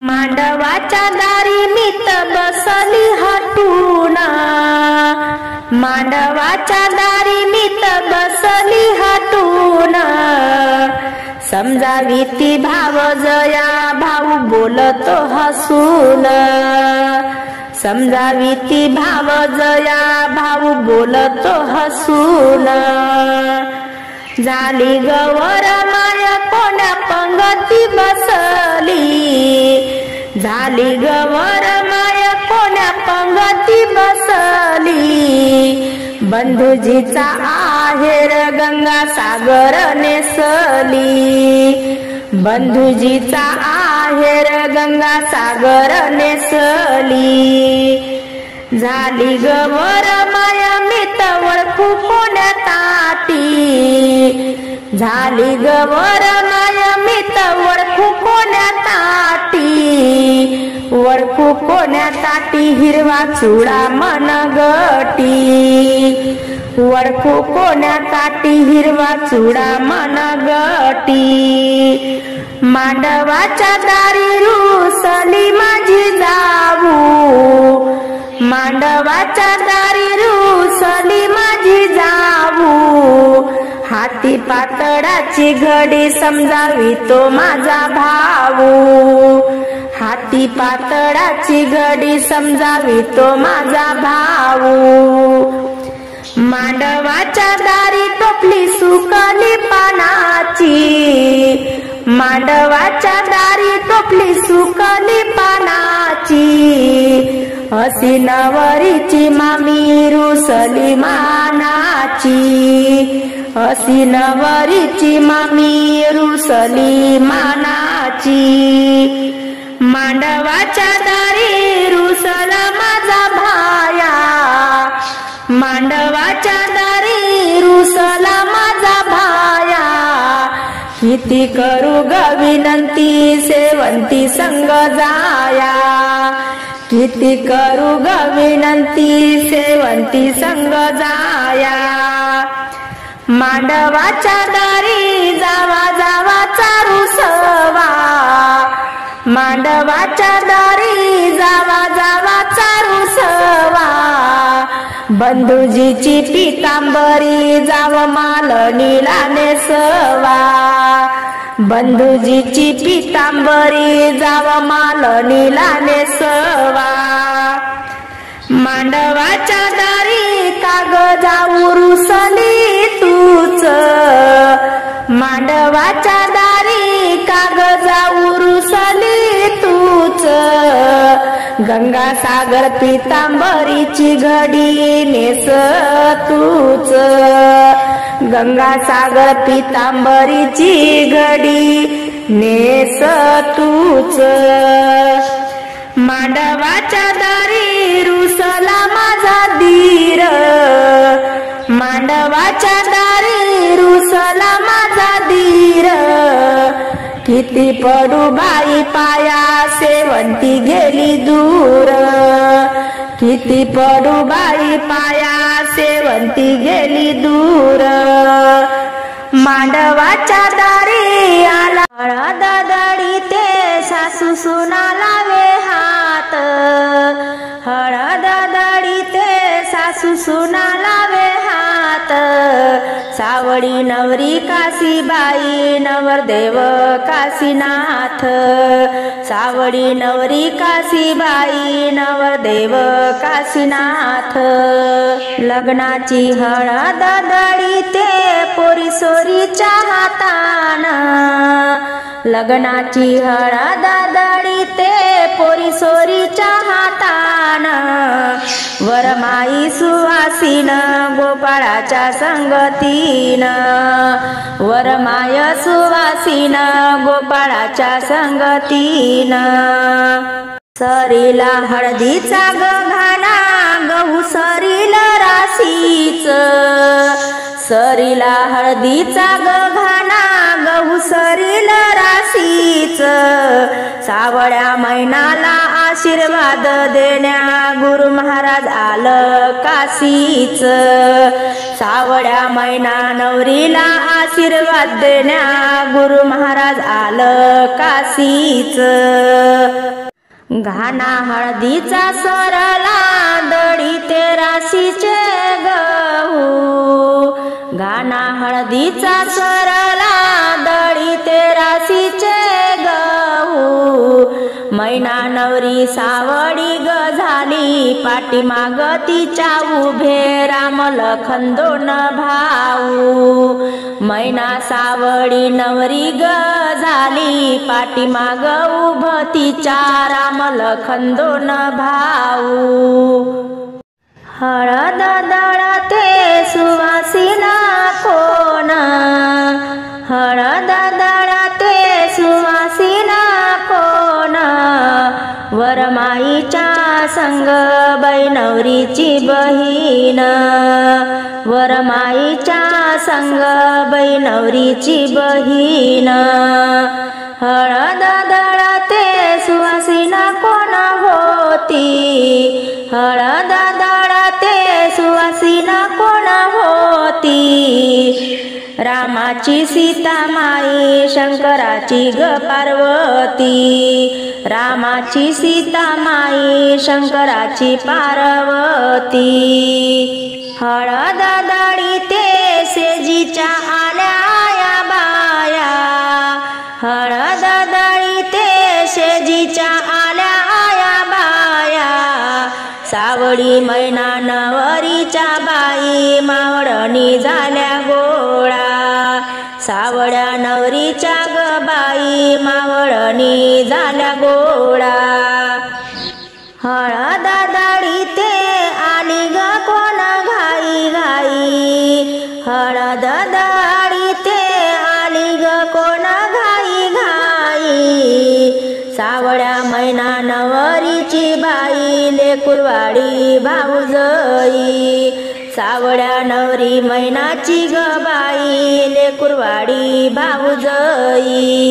मांडवाच्या दारी मीत बसली हटून, मांडवाच्या दारी मीत बसली हटून। समजावी ती भाव जया भाऊ बोलतो हसून, समजावी ती भाव जया भाऊ बोलतो हसून। झाली गवर माय कोण्या पंगती बसली, झाली गवर माय कोण्या पंगती बसली। बंधुजीचा आहेर गंगा सागर नेसली, बंधुजीचा आहेर गंगा सागर नेसली। झाली गवर माया मीत ओळखू कोण्या ताटी, झाली गवर माया मीत ओळखू कोण्या ताटी। ओळखू कोण्या ताटी हिरवा चुडा मनगटी, ओळखू कोण्या ताटी हिरवा चुडा मनगटी। मांडवाच्या दारी रुसली माझी जाऊ, मांडवाच्या दारी रुसली माझी जाऊ। हाती पातळाची घडी समजावी तो माझा भाऊ, हाती पातळाची घडी समजावी तो माझा भाऊ। मांडवाच्या दारी टोपली सुकली पानाची, मांडवाच्या दारी टोपली सुकली पानाची। हसी नवरीची मामी रुसली मानाची, हसी नवरीची मामी रुसली मानाची। मांडवाच्या दारी रुसला माझा भाया, मांडवाच्या दारी रुसला माझा भाया। किती करू ग विनंती सेवंती संग जाया, किती करू ग विनंती सेवंती संग जाया। मांडवाच्या दारी जावा जावा चारू सवा, मांडवाच्या दारी जावा जावा चारू सवा। बंधुजीची पितांबरी जाव मालनीला नेसवा, बंधुजीची पितांबरी जाव मालनीला नेसवा। मांडवाच्या दारी कागजाऊ रुसली तूच, मांडवाच्या दारी कागजाऊ रुसली तूच। गंगा सागर पितांबरीची घडी नेस तूच, गंगा सागर पितांबरीची घडी नेस तूच। मांडवाच्या दारी रुसला माझा धीर, मांडवाच्या दारी रुसला माझा धीर। किती पडू बाई पाया सेवंती गेली दूर, किती पडू बाई पाया सेवंती गेली दूर। मांडवाच्या दारी आला हळद दळीते सासू सुना लावे हात, हळद दळीते सासू सुना लावे हात। सावळी नवरी काशीबाई नवरदेव काशीनाथ, सावळी नवरी काशीबाई नवरदेव काशीनाथ। लग्नाची हळद दळीते पोरी सोरीच्या हातान, लग्नाची हळद दळीते पोरी सोरीच्या हातान। वरमाई सुवासीन गोपाळाच्या संगतीन, वरमाय सुवासीन गोपाळाच्या संगतीन। सरीला हळदीचा गघाना गहू सरील राशीच, सरीला हळदीचा गघाना गहू सरील राशीच। सावळ्या मैनाला आशीर्वाद देण्या गुरु महाराज आलं काशीच, सावळ्या मैना नवरीला आशीर्वाद देण्या गुरु महाराज आलं काशीच। घाना हळदीचा सरला दडी ते राशीचे गहू घाना हळदीचा सरला दडी ते राशीचे गहू मैना नवरी सावडी ग झाली पाठीमाग तिच्या उभे राम लखन दोन भाऊ मैना सावडी नवरी ग झाली पाठीमाग उभ तिच्या राम लखन दोन भाऊ हळद दळते सुवासिना कोण हळद दळते सुवासिना कोण वरमाईच्या संग बैनवरीची बहीण वरमाईच्या संग बैनवरीची बहीण हळद दळते सुवासिना कोण होती हळद दळते सुवासिना कोण होती रामाची सीता माई शंकराची ग पार्वती रामाची सीता माई शंकराची पार्वती हळद दळीते सेजीच्या आल्या बाया हळद दळीते सेजीच्या आल्या बाया सावडी मैना नवरीच्या बाई मावळणी झाल्या गोळा सावड्या नवरीच्या ग बाई मावळणी झाल्या गोळा हळद दळीते आली ग कोण घाई घाई हळद दळीते आली ग कोण घाई घाई सावड्या मैना नवरीची बाई लेकुरवाडी भाऊजई सावड्या नवरी मैनाची ग बाई लेकुरवाडी भाऊजई